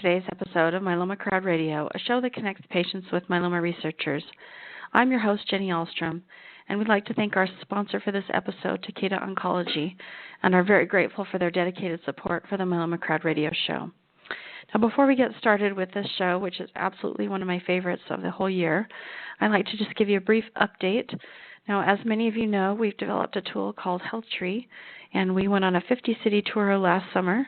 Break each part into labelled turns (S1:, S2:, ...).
S1: today's episode of Myeloma Crowd Radio, a show that connects patients with myeloma researchers. I'm your host, Jenny Ahlstrom, and we'd like to thank our sponsor for this episode, Takeda Oncology, and are very grateful for their dedicated support for the Myeloma Crowd Radio show. Now, before we get started with this show, which is absolutely one of my favorites of the whole year, I'd like to just give you a brief update. Now, as many of you know, we've developed a tool called HealthTree, and we went on a 50-city tour last summer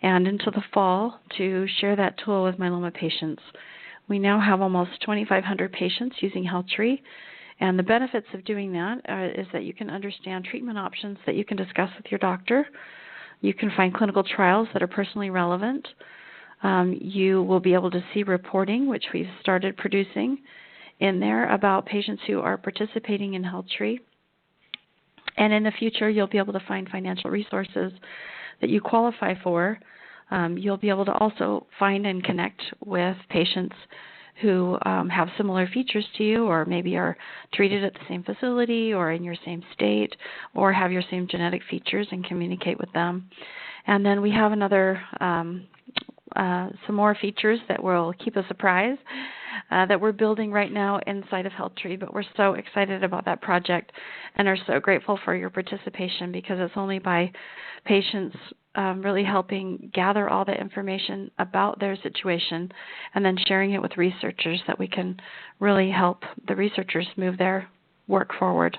S1: and into the fall to share that tool with myeloma patients. We now have almost 2,500 patients using HealthTree, and the benefits of doing that is that you can understand treatment options that you can discuss with your doctor. You can find clinical trials that are personally relevant. You will be able to see reporting, which we've started producing in there about patients who are participating in HealthTree. And in the future, you'll be able to find financial resources that you qualify for. You'll be able to also find and connect with patients who have similar features to you, or maybe are treated at the same facility or in your same state, or have your same genetic features, and communicate with them. And then we have some more features that will keep a surprise that we're building right now inside of HealthTree, but we're so excited about that project and are so grateful for your participation, because it's only by patients really helping gather all the information about their situation and then sharing it with researchers that we can really help the researchers move their work forward.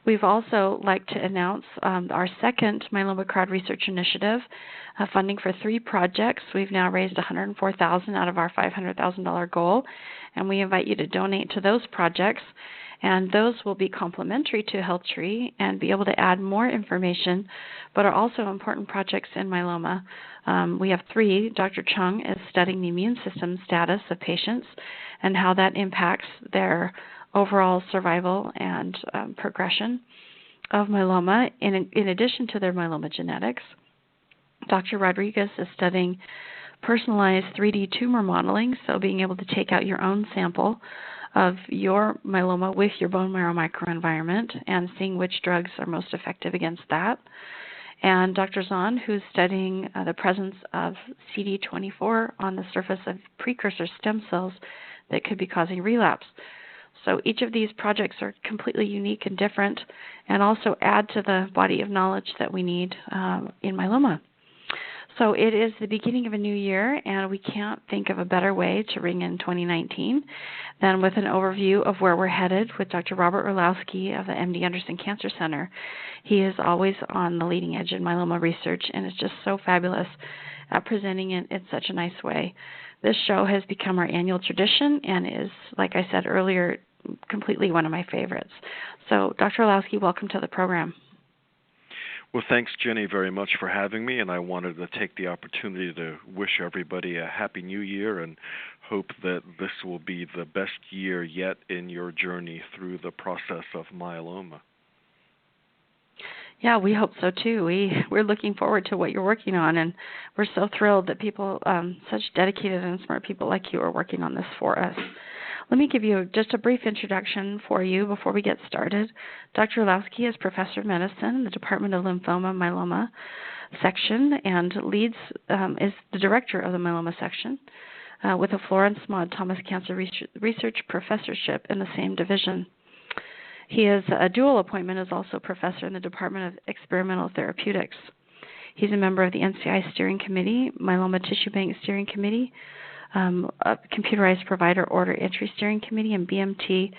S1: We've also like to announce our second Myeloma Crowd Research Initiative, funding for 3 projects. We've now raised $104,000 out of our $500,000 goal, and we invite you to donate to those projects. And those will be complementary to HealthTree and be able to add more information, but are also important projects in myeloma. We have 3. Dr. Chung is studying the immune system status of patients and how that impacts their overall survival and progression of myeloma, in addition to their myeloma genetics. Dr. Rodriguez is studying personalized 3D tumor modeling, so being able to take out your own sample of your myeloma with your bone marrow microenvironment and seeing which drugs are most effective against that. And Dr. Zahn, who's studying the presence of CD24 on the surface of precursor stem cells that could be causing relapse. So each of these projects are completely unique and different, and also add to the body of knowledge that we need in myeloma. So it is the beginning of a new year, and we can't think of a better way to ring in 2019 than with an overview of where we're headed with Dr. Robert Orlowski of the MD Anderson Cancer Center. He is always on the leading edge in myeloma research, and is just so fabulous at presenting it in such a nice way. This show has become our annual tradition and is, like I said earlier, completely one of my favorites. So, Dr. Orlowski, welcome to the program.
S2: Well, thanks, Jenny, very much for having me, and I wanted to take the opportunity to wish everybody a happy new year and hope that this will be the best year yet in your journey through the process of myeloma.
S1: Yeah, we hope so too. We're looking forward to what you're working on, and we're so thrilled that people, such dedicated and smart people like you, are working on this for us. Let me give you just a brief introduction for you before we get started. Dr. Orlowski is Professor of Medicine in the Department of Lymphoma Myeloma section, and is the Director of the Myeloma section with a Florence Maud Thomas Cancer Research Professorship in the same division. He is a dual appointment as also Professor in the Department of Experimental Therapeutics. He's a member of the NCI Steering Committee, Myeloma Tissue Bank Steering Committee, a Computerized Provider Order Entry Steering Committee, and BMT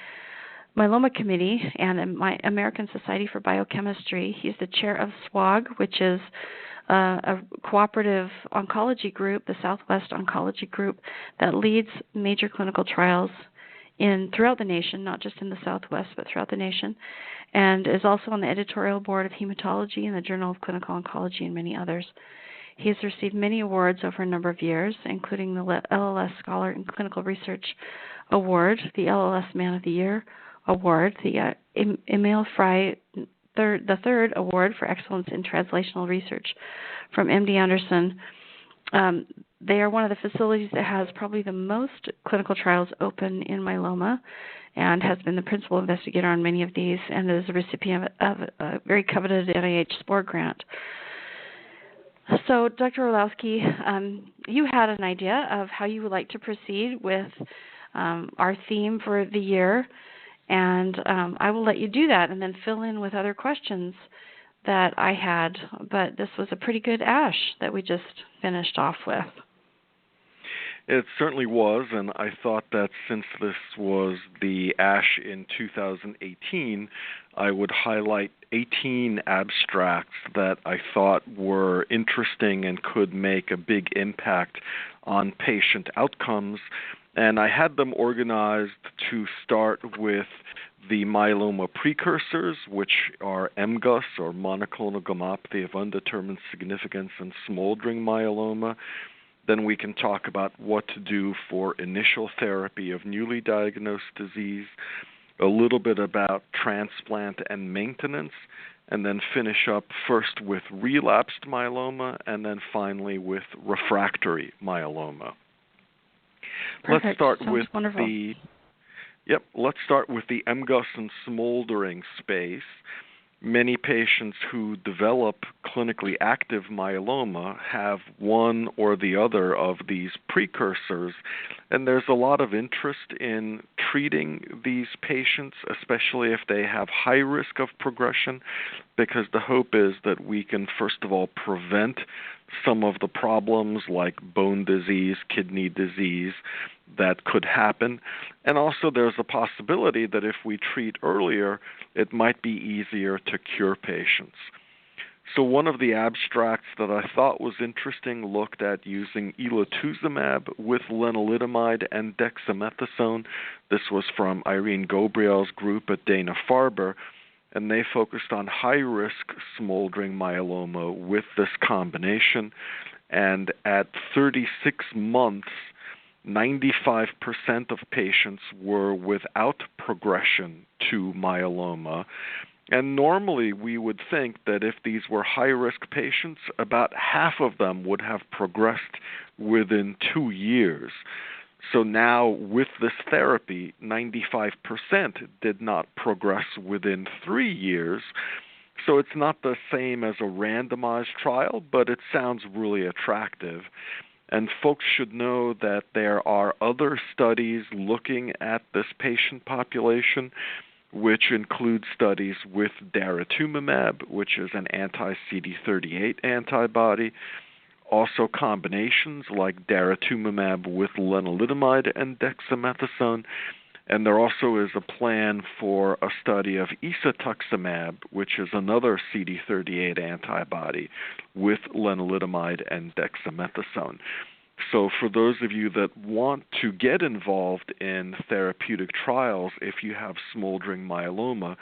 S1: Myeloma Committee, and my American Society for Biochemistry. He's the chair of SWOG, which is a cooperative oncology group, the Southwest Oncology Group, that leads major clinical trials throughout the nation, not just in the Southwest, but throughout the nation, and is also on the editorial board of Hematology and the Journal of Clinical Oncology and many others. He has received many awards over a number of years, including the LLS Scholar in Clinical Research Award, the LLS Man of the Year Award, the Emil Frey the third award for excellence in translational research from MD Anderson. They are one of the facilities that has probably the most clinical trials open in myeloma, and has been the principal investigator on many of these, and is a recipient of a very coveted NIH SPORE grant. So, Dr. Orlowski, you had an idea of how you would like to proceed with our theme for the year, and I will let you do that and then fill in with other questions that I had. But this was a pretty good ASH that we just finished off with.
S2: It certainly was, and I thought that since this was the ASH in 2018, I would highlight 18 abstracts that I thought were interesting and could make a big impact on patient outcomes. And I had them organized to start with the myeloma precursors, which are MGUS, or monoclonal gammopathy of undetermined significance, and smoldering myeloma. Then we can talk about what to do for initial therapy of newly diagnosed disease, a little bit about transplant and maintenance, and then finish up first with relapsed myeloma and then finally with refractory myeloma.
S1: Perfect.
S2: Let's start
S1: Sounds
S2: with
S1: wonderful.
S2: Let's start with the MGUS and smoldering space. Many patients who develop clinically active myeloma have one or the other of these precursors, and there's a lot of interest in treating these patients, especially if they have high risk of progression, because the hope is that we can, first of all, prevent some of the problems like bone disease, kidney disease that could happen. And also there's a possibility that if we treat earlier, it might be easier to cure patients. So one of the abstracts that I thought was interesting looked at using elotuzumab with lenalidomide and dexamethasone. This was from Irene Gobriel's group at Dana-Farber, and they focused on high-risk smoldering myeloma with this combination. And at 36 months, 95% of patients were without progression to myeloma. And normally we would think that if these were high-risk patients, about half of them would have progressed within 2 years. So now with this therapy, 95% did not progress within 3 years. So it's not the same as a randomized trial, but it sounds really attractive. And folks should know that there are other studies looking at this patient population, which include studies with daratumumab, which is an anti-CD38 antibody, also combinations like daratumumab with lenalidomide and dexamethasone, and there also is a plan for a study of isatuximab, which is another CD38 antibody, with lenalidomide and dexamethasone. So for those of you that want to get involved in therapeutic trials, if you have smoldering myeloma,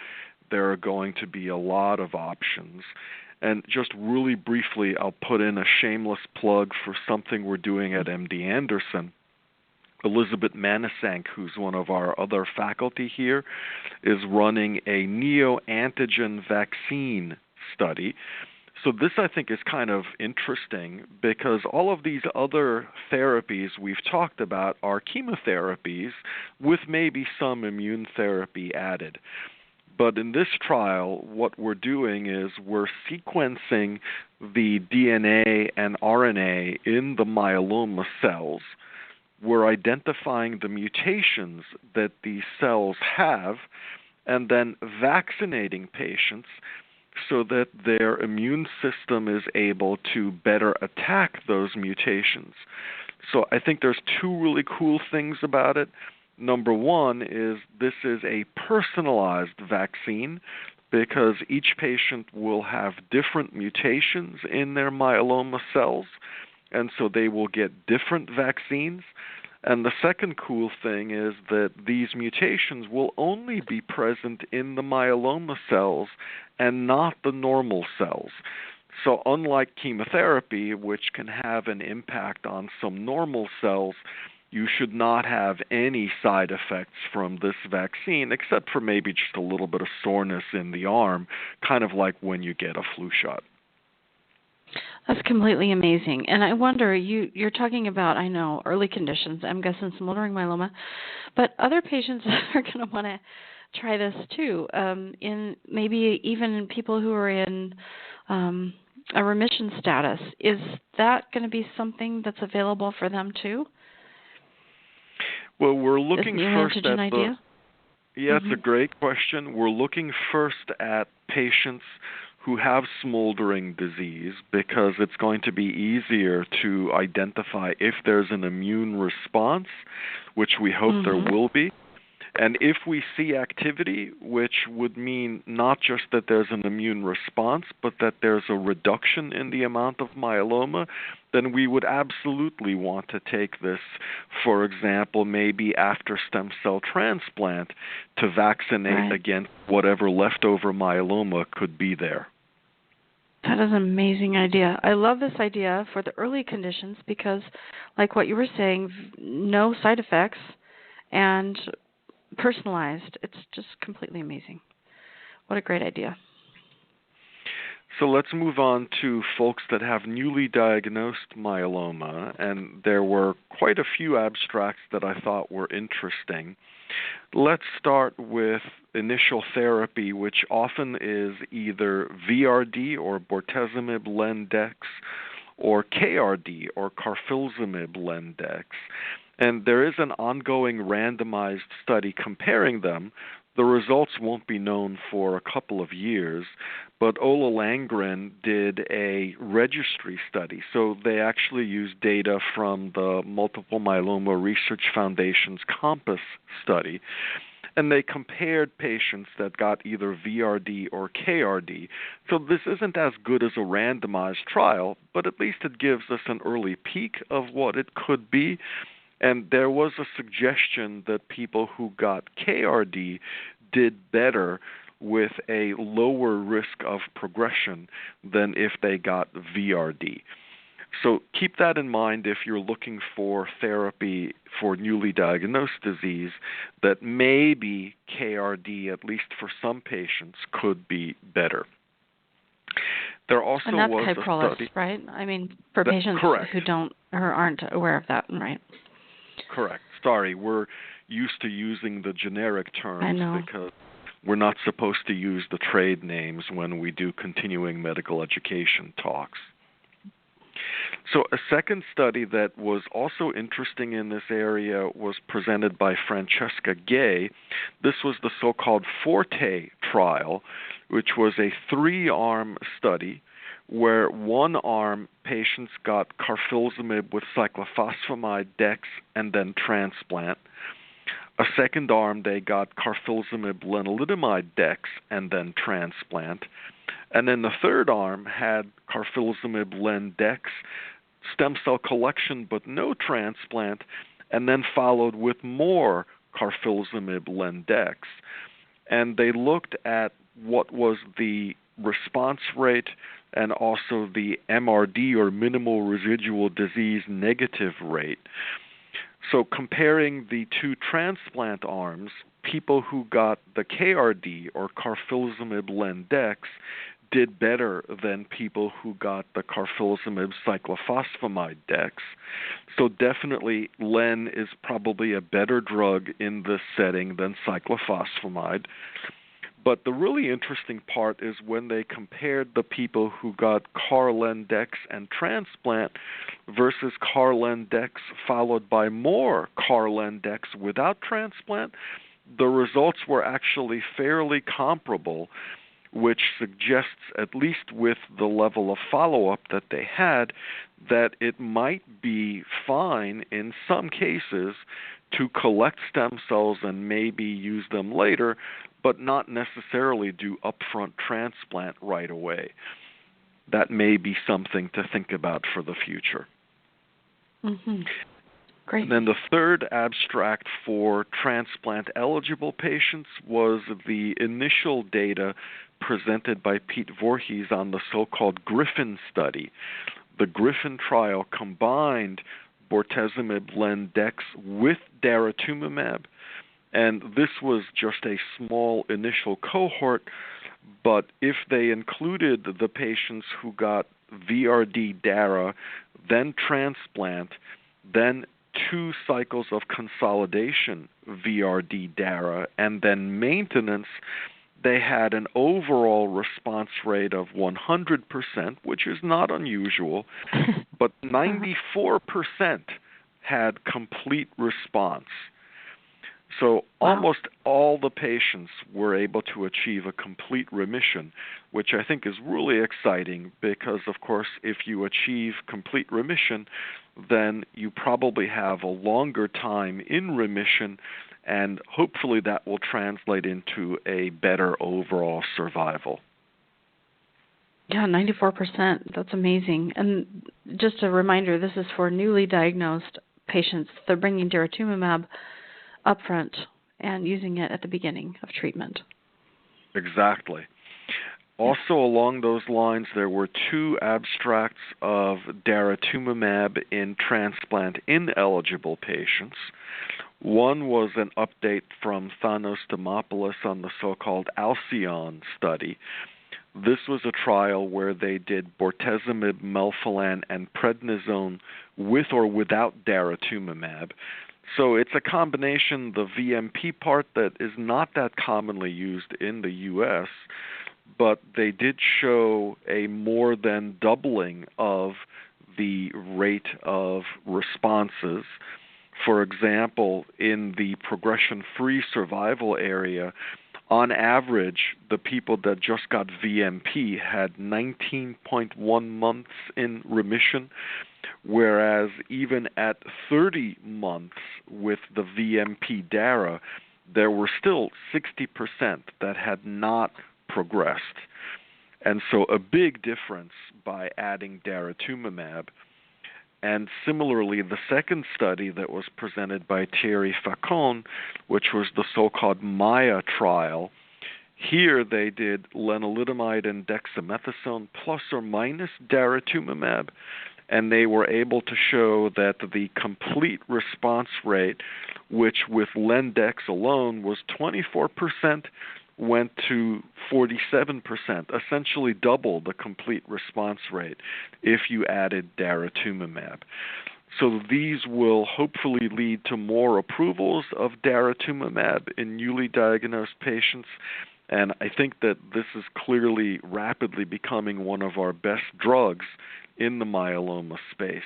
S2: there are going to be a lot of options. And just really briefly, I'll put in a shameless plug for something we're doing at MD Anderson. Elizabeth Manisank, who's one of our other faculty here, is running a neoantigen vaccine study. So this, I think, is kind of interesting because all of these other therapies we've talked about are chemotherapies with maybe some immune therapy added. But in this trial, what we're doing is we're sequencing the DNA and RNA in the myeloma cells. We're identifying the mutations that these cells have and then vaccinating patients so that their immune system is able to better attack those mutations. So I think there's two really cool things about it. Number one is this is a personalized vaccine because each patient will have different mutations in their myeloma cells, and so they will get different vaccines. And the second cool thing is that these mutations will only be present in the myeloma cells and not the normal cells. So unlike chemotherapy, which can have an impact on some normal cells, you should not have any side effects from this vaccine, except for maybe just a little bit of soreness in the arm, kind of like when you get a flu shot.
S1: That's completely amazing. And I wonder, you're talking about, I know, early conditions, MGUS and smoldering myeloma, but other patients are going to want to try this too, in maybe even people who are in a remission status. Is that going to be something that's available for them too?
S2: Well, we're looking
S1: This
S2: first at
S1: idea?
S2: Yeah, it's a great question. We're looking first at patients who have smoldering disease because it's going to be easier to identify if there's an immune response, which we hope there will be. And if we see activity, which would mean not just that there's an immune response, but that there's a reduction in the amount of myeloma, then we would absolutely want to take this, for example, maybe after stem cell transplant to vaccinate against whatever leftover myeloma could be there.
S1: That is an amazing idea. I love this idea for the early conditions because, like what you were saying, no side effects and personalized. It's just completely amazing. What a great idea.
S2: So let's move on to folks that have newly diagnosed myeloma, and there were quite a few abstracts that I thought were interesting. Let's start with initial therapy, which often is either VRD or bortezomib-lendex or KRD or carfilzomib-lendex. And there is an ongoing randomized study comparing them. The results won't be known for a couple of years, but Ola Landgren did a registry study. So they actually used data from the Multiple Myeloma Research Foundation's COMPASS study, and they compared patients that got either VRD or KRD. So this isn't as good as a randomized trial, but at least it gives us an early peek of what it could be. And there was a suggestion that people who got KRD did better with a lower risk of progression than if they got VRD. So keep that in mind if you're looking for therapy for newly diagnosed disease, that maybe KRD, at least for some patients, could be better. There also
S1: and that's
S2: was
S1: Kyprolis,
S2: a study,
S1: right? I mean, for patients who aren't aware of that, right?
S2: Correct. Sorry, we're used to using the generic terms because we're not supposed to use the trade names when we do continuing medical education talks. So a second study that was also interesting in this area was presented by Francesca Gay. This was the so-called Forte trial, which was a 3-arm study where one arm patients got carfilzomib with cyclophosphamide dex and then transplant. A second arm, they got carfilzomib lenalidomide dex and then transplant. And then the third arm had carfilzomib len dex, stem cell collection but no transplant, and then followed with more carfilzomib len dex. And they looked at what was the response rate and also the MRD, or minimal residual disease negative rate. So comparing the two transplant arms, people who got the KRD, or carfilzomib len dex, did better than people who got the carfilzomib cyclophosphamide dex. So definitely len is probably a better drug in this setting than cyclophosphamide. But the really interesting part is when they compared the people who got CAR-Len-Dex and transplant versus CAR-Len-Dex followed by more CAR-Len-Dex without transplant, the results were actually fairly comparable, which suggests, at least with the level of follow-up that they had, that it might be fine in some cases to collect stem cells and maybe use them later, but not necessarily do upfront transplant right away. That may be something to think about for the future.
S1: Great.
S2: And then the third abstract for transplant-eligible patients was the initial data presented by Pete Voorhees on the so-called Griffin study. The Griffin trial combined bortezomib len dex with daratumumab, and this was just a small initial cohort, but if they included the patients who got VRD dara, then transplant, then 2 cycles of consolidation VRD dara, and then maintenance, they had an overall response rate of 100%, which is not unusual, but 94% had complete response. So almost all the patients were able to achieve a complete remission, which I think is really exciting because, of course, if you achieve complete remission, then you probably have a longer time in remission, and hopefully that will translate into a better overall survival.
S1: Yeah, 94%. That's amazing. And just a reminder, this is for newly diagnosed patients. They're bringing daratumumab up front and using it at the beginning of treatment.
S2: Exactly. Also along those lines, there were 2 abstracts of daratumumab in transplant-ineligible patients. One was an update from Thanos Dimopoulos on the so-called Alcyone study. This was a trial where they did bortezomib, melphalan, and prednisone with or without daratumumab. So it's a combination, the VMP part, that is not that commonly used in the U.S., but they did show a more than doubling of the rate of responses. For example, in the progression-free survival area, on average, the people that just got VMP had 19.1 months in remission, whereas even at 30 months with the VMP DARA, there were still 60% that had not progressed. And so a big difference by adding daratumumab. And similarly, the second study that was presented by Thierry Facon, which was the so-called MAIA trial, here they did lenalidomide and dexamethasone plus or minus daratumumab, and they were able to show that the complete response rate, which with Lendex alone was 24%, went to 47%, essentially double the complete response rate if you added daratumumab. So these will hopefully lead to more approvals of daratumumab in newly diagnosed patients, and I think that this is clearly rapidly becoming one of our best drugs in the myeloma space.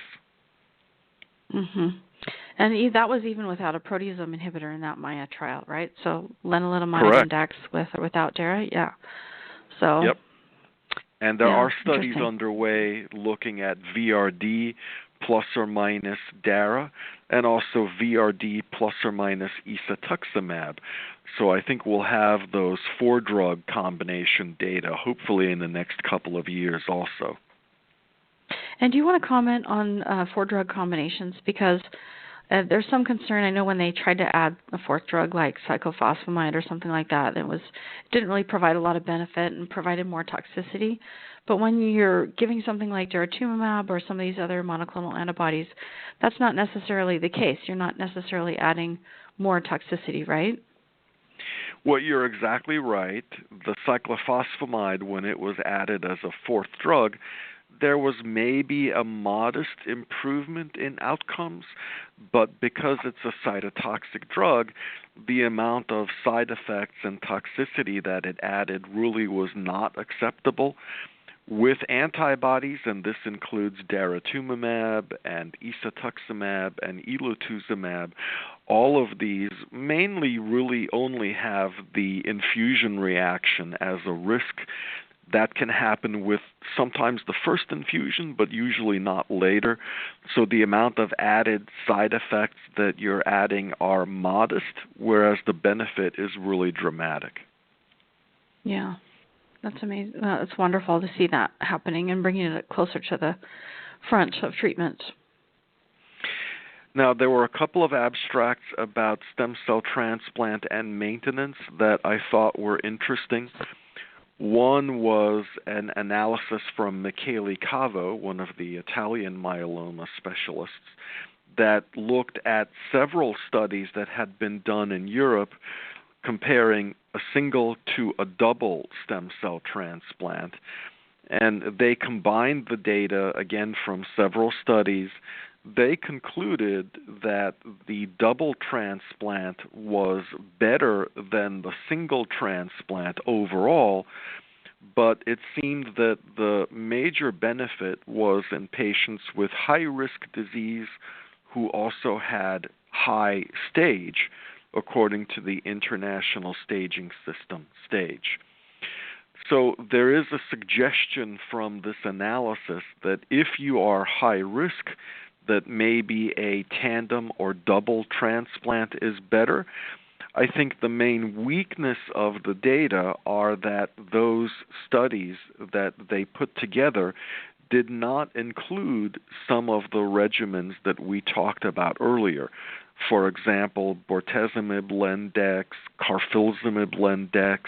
S1: Mm-hmm. And that was even without a proteasome inhibitor in that MAIA trial, right? So lenalidomide and dex with or without DARA, yeah. So.
S2: Yep. And there are studies underway looking at VRD plus or minus DARA, and also VRD plus or minus isatuximab. So I think we'll have those 4-drug combination data hopefully in the next couple of years also.
S1: And do you want to comment on 4-drug combinations? Because there's some concern. I know when they tried to add a 4th drug like cyclophosphamide or something like that, it didn't really provide a lot of benefit and provided more toxicity. But when you're giving something like daratumumab or some of these other monoclonal antibodies, that's not necessarily the case. You're not necessarily adding more toxicity, right?
S2: Well, you're exactly right. The cyclophosphamide, when it was added as a 4th drug, there was maybe a modest improvement in outcomes, but because it's a cytotoxic drug, the amount of side effects and toxicity that it added really was not acceptable. With antibodies, and this includes daratumumab and isatuximab and elotuzumab, all of these mainly really only have the infusion reaction as a risk. That can happen with sometimes the first infusion, but usually not later. So the amount of added side effects that you're adding are modest, whereas the benefit is really dramatic.
S1: Yeah, that's amazing. It's wonderful to see that happening and bringing it closer to the front of treatment.
S2: Now, there were a couple of abstracts about stem cell transplant and maintenance that I thought were interesting. One was an analysis from Michele Cavo, one of the Italian myeloma specialists, that looked at several studies that had been done in Europe comparing a single to a double stem cell transplant. And they combined the data, again, from several studies they concluded that the double transplant was better than the single transplant overall, but it seemed that the major benefit was in patients with high-risk disease who also had high stage, according to the International Staging System stage. So there is a suggestion from this analysis that if you are high risk, that maybe a tandem or double transplant is better. I think the main weakness of the data are that those studies that they put together did not include some of the regimens that we talked about earlier. For example, bortezomib, Lendex, carfilzomib, Lendex,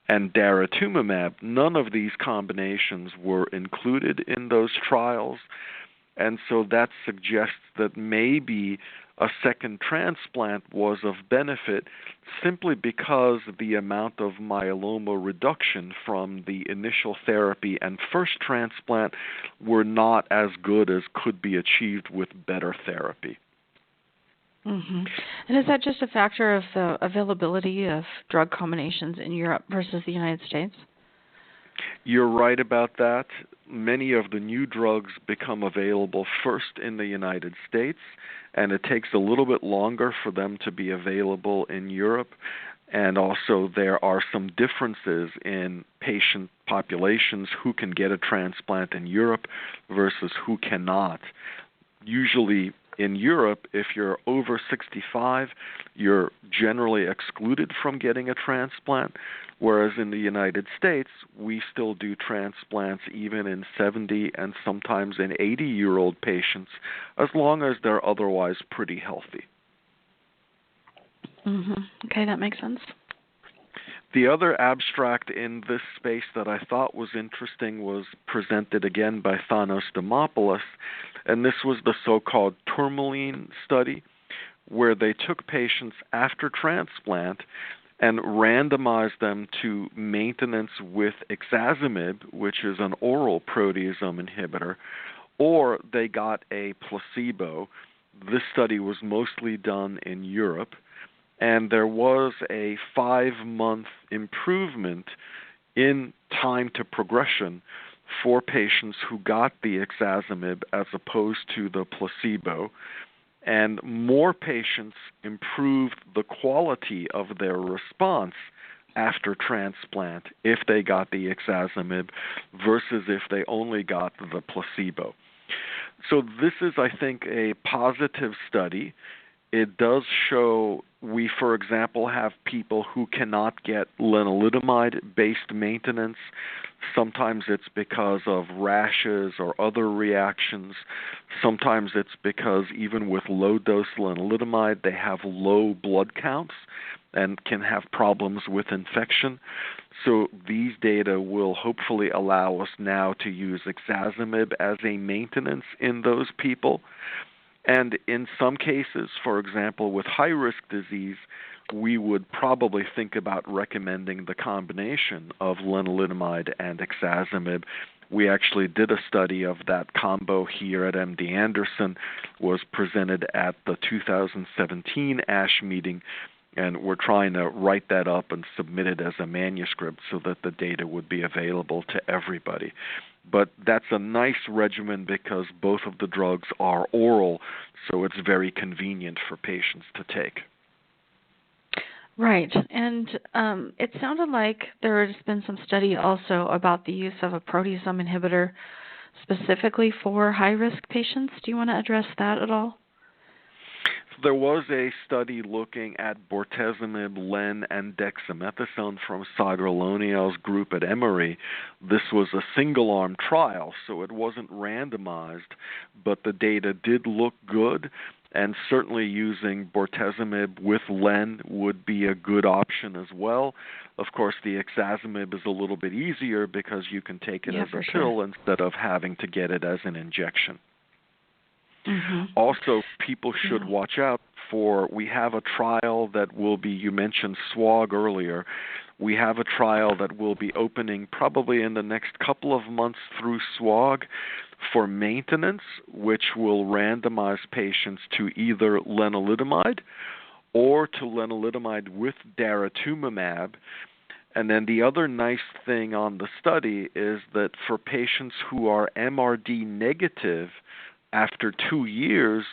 S2: and daratumumab. None of these combinations were included in those trials, and so that suggests that maybe a second transplant was of benefit simply because the amount of myeloma reduction from the initial therapy and first transplant were not as good as could be achieved with better therapy.
S1: Mm-hmm. And is that just a factor of the availability of drug combinations in Europe versus the United States?
S2: You're right about that. Many of the new drugs become available first in the United States, and it takes a little bit longer for them to be available in Europe. And also there are some differences in patient populations who can get a transplant in Europe versus who cannot. Usually in Europe, if you're over 65, you're generally excluded from getting a transplant, whereas in the United States, we still do transplants even in 70 and sometimes in 80-year-old patients, as long as they're otherwise pretty healthy.
S1: Mm-hmm. Okay, that makes sense.
S2: The other abstract in this space that I thought was interesting was presented again by Thanos Dimopoulos, and this was the so-called tourmaline study, where they took patients after transplant and randomized them to maintenance with ixazomib, which is an oral proteasome inhibitor, or they got a placebo. This study was mostly done in Europe, and there was a 5-month improvement in time to progression for patients who got the ixazomib as opposed to the placebo. And more patients improved the quality of their response after transplant if they got the ixazomib versus if they only got the placebo. So this is, I think, a positive study. It does show we, for example, have people who cannot get lenalidomide-based maintenance. Sometimes it's because of rashes or other reactions. Sometimes it's because even with low-dose lenalidomide, they have low blood counts and can have problems with infection. So these data will hopefully allow us now to use ixazomib as a maintenance in those people. And in some cases, for example, with high-risk disease, we would probably think about recommending the combination of lenalidomide and ixazomib. We actually did a study of that combo here at MD Anderson, was presented at the 2017 ASH meeting, and we're trying to write that up and submit it as a manuscript so that the data would be available to everybody. But that's a nice regimen because both of the drugs are oral, so it's very convenient for patients to take.
S1: Right. And it sounded like there has been some study also about the use of a proteasome inhibitor specifically for high-risk patients. Do you want to address that at all?
S2: There was a study looking at bortezomib, len, and dexamethasone from Sagroloniel's group at Emory. This was a single-arm trial, so it wasn't randomized, but the data did look good, and certainly using bortezomib with len would be a good option as well. Of course, the ixazomib is a little bit easier because you can take it as a pill instead of having to get it as an injection.
S1: Mm-hmm.
S2: Also, people should watch out for, we have a trial that will be, you mentioned SWOG earlier, we have a trial that will be opening probably in the next couple of months through SWOG for maintenance, which will randomize patients to either lenalidomide or to lenalidomide with daratumumab. And then the other nice thing on the study is that for patients who are MRD negative after 2 years,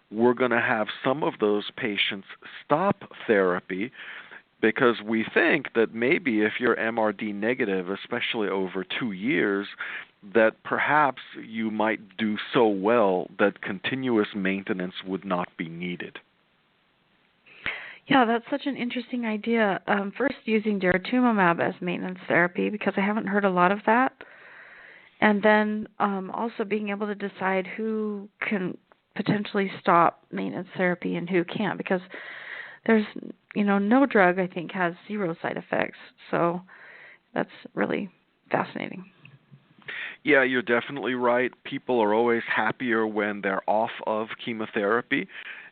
S2: we're going to have some of those patients stop therapy because we think that maybe if you're MRD negative, especially over 2 years, that perhaps you might do so well that continuous maintenance would not be needed.
S1: Yeah, that's such an interesting idea. First, using daratumumab as maintenance therapy, because I haven't heard a lot of that. And then also being able to decide who can potentially stop maintenance therapy and who can't, because there's, no drug, I think, has 0 side effects. So that's really fascinating.
S2: Yeah, you're definitely right. People are always happier when they're off of chemotherapy,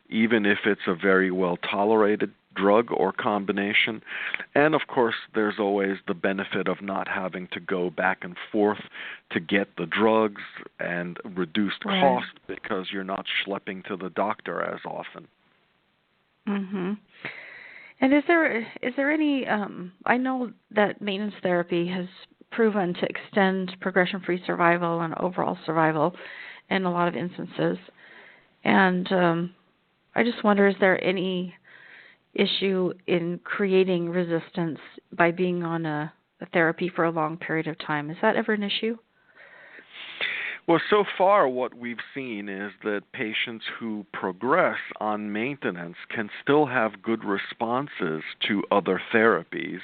S2: even if it's a very well-tolerated drug or combination. And, of course, there's always the benefit of not having to go back and forth to get the drugs and reduced cost because you're not schlepping to the doctor as often.
S1: Mhm. And is there any? I know that maintenance therapy has proven to extend progression-free survival and overall survival in a lot of instances. And I just wonder, is there any issue in creating resistance by being on a therapy for a long period of time? Is that ever an issue?
S2: Well, so far what we've seen is that patients who progress on maintenance can still have good responses to other therapies,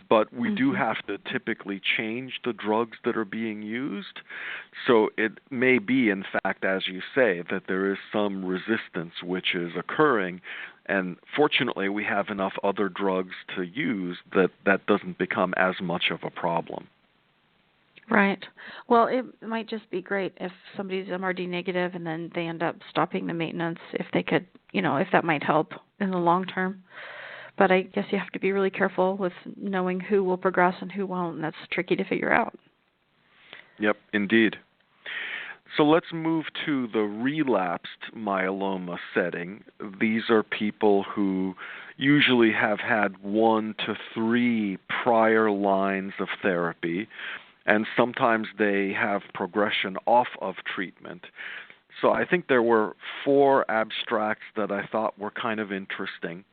S2: but we do have to typically change the drugs that are being used. So it may be, in fact, as you say, that there is some resistance which is occurring, and fortunately we have enough other drugs to use that doesn't become as much of a problem.
S1: Right. Well, it might just be great if somebody's MRD negative and then they end up stopping the maintenance, if they could, if that might help in the long term. But I guess you have to be really careful with knowing who will progress and who won't, and that's tricky to figure out.
S2: Yep, indeed. So let's move to the relapsed myeloma setting. These are people who usually have had 1 to 3 prior lines of therapy, and sometimes they have progression off of treatment. So I think there were 4 abstracts that I thought were kind of interesting.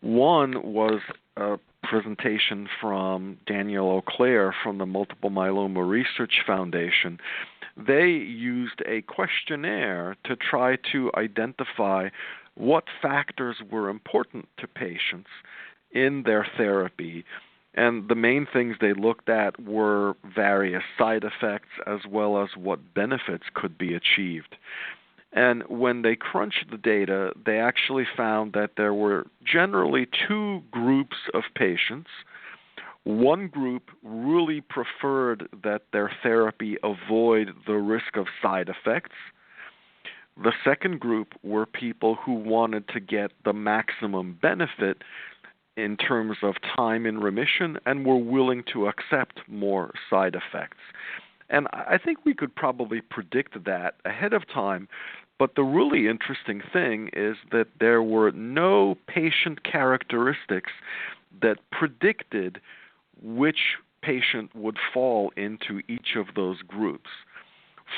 S2: One was a presentation from Daniel Auclair from the Multiple Myeloma Research Foundation. They used a questionnaire to try to identify what factors were important to patients in their therapy. And the main things they looked at were various side effects as well as what benefits could be achieved. And when they crunched the data, they actually found that there were generally 2 groups of patients. One group really preferred that their therapy avoid the risk of side effects. The second group were people who wanted to get the maximum benefit in terms of time in remission and were willing to accept more side effects. And I think we could probably predict that ahead of time, but the really interesting thing is that there were no patient characteristics that predicted which patient would fall into each of those groups.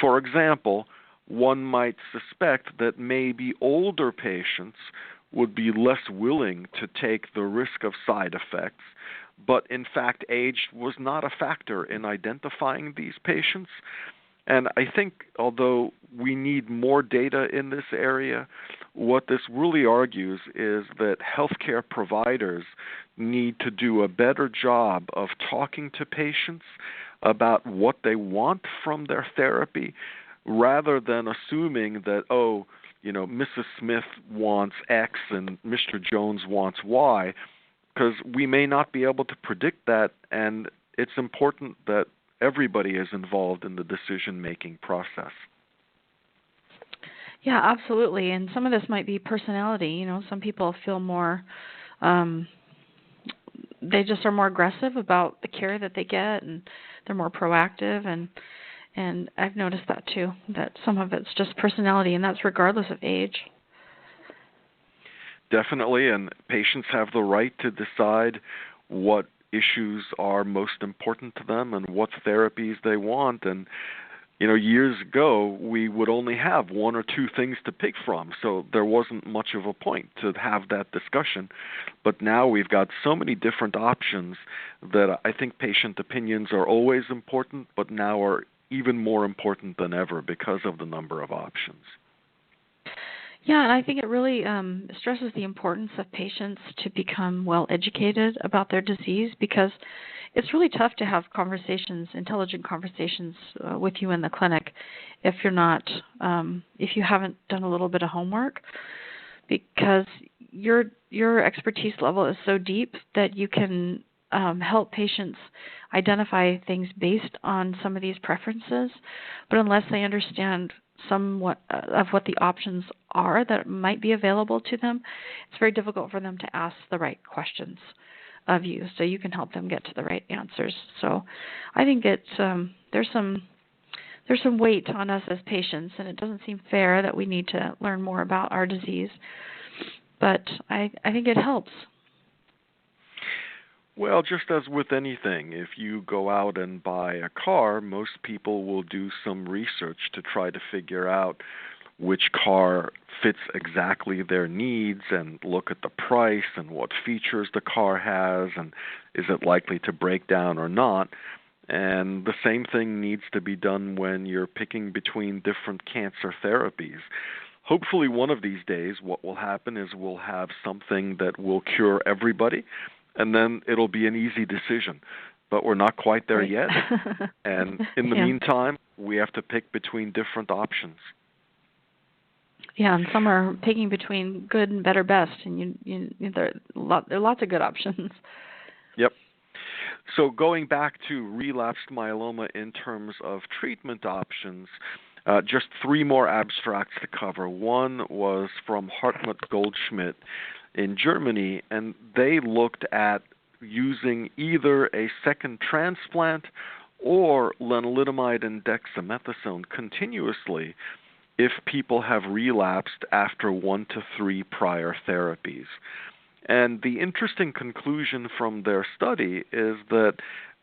S2: For example, one might suspect that maybe older patients would be less willing to take the risk of side effects, but in fact age was not a factor in identifying these patients. And I think although we need more data in this area, what this really argues is that healthcare providers need to do a better job of talking to patients about what they want from their therapy, rather than assuming that, Mrs. Smith wants X and Mr. Jones wants Y, because we may not be able to predict that, and it's important that everybody is involved in the decision-making process.
S1: Yeah, absolutely. And some of this might be personality. Some people feel more, they just are more aggressive about the care that they get, and they're more proactive. And And I've noticed that too, that some of it's just personality, and that's regardless of age.
S2: Definitely, and patients have the right to decide what issues are most important to them and what therapies they want. And years ago, we would only have one or two things to pick from, so there wasn't much of a point to have that discussion. But now we've got so many different options that I think patient opinions are always important, but now are even more important than ever because of the number of options.
S1: Yeah, and I think it really stresses the importance of patients to become well educated about their disease, because it's really tough to have conversations, intelligent conversations with you in the clinic if you're not, if you haven't done a little bit of homework, because your expertise level is so deep that you can help patients identify things based on some of these preferences. But unless they understand somewhat of what the options are that might be available to them, it's very difficult for them to ask the right questions of you, so you can help them get to the right answers. So I think it's there's some weight on us as patients, and it doesn't seem fair that we need to learn more about our disease. But I think it helps.
S2: Well, just as with anything, if you go out and buy a car, most people will do some research to try to figure out which car fits exactly their needs and look at the price and what features the car has and is it likely to break down or not. And the same thing needs to be done when you're picking between different cancer therapies. Hopefully one of these days what will happen is we'll have something that will cure everybody, and then it'll be an easy decision. But we're not quite there yet. And in the meantime, we have to pick between different options.
S1: Yeah, and some are picking between good and better best, and there are lots of good options.
S2: Yep. So going back to relapsed myeloma in terms of treatment options, just three more abstracts to cover. One was from Hartmut Goldschmidt in Germany, and they looked at using either a second transplant or lenalidomide and dexamethasone continuously if people have relapsed after 1 to 3 prior therapies. And the interesting conclusion from their study is that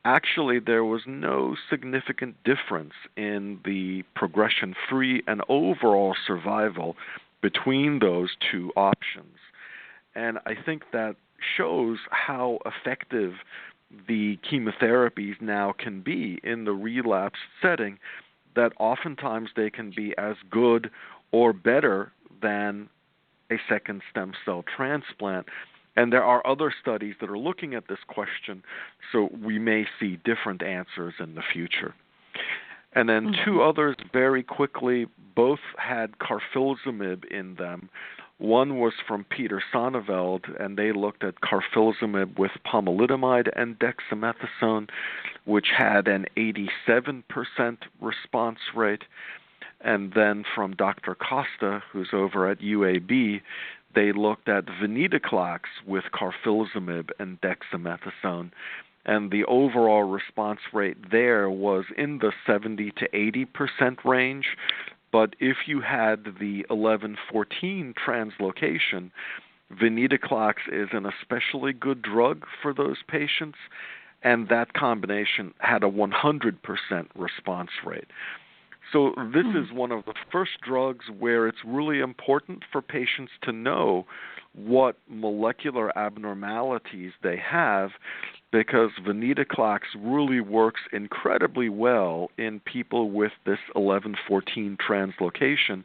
S2: actually there was no significant difference in the progression-free and overall survival between those two options. And I think that shows how effective the chemotherapies now can be in the relapse setting, that oftentimes they can be as good or better than a second stem cell transplant. And there are other studies that are looking at this question, so we may see different answers in the future. And then two others very quickly, both had carfilzomib in them. One was from Peter Sonneveld, and they looked at carfilzomib with pomalidomide and dexamethasone, which had an 87% response rate. And then from Dr. Costa, who's over at UAB, they looked at venetoclax with carfilzomib and dexamethasone, and the overall response rate there was in the 70 to 80% range. But if you had the 11-14 translocation, venetoclax is an especially good drug for those patients, and that combination had a 100% response rate. So this is one of the first drugs where it's really important for patients to know what molecular abnormalities they have, because venetoclax really works incredibly well in people with this 11-14 translocation,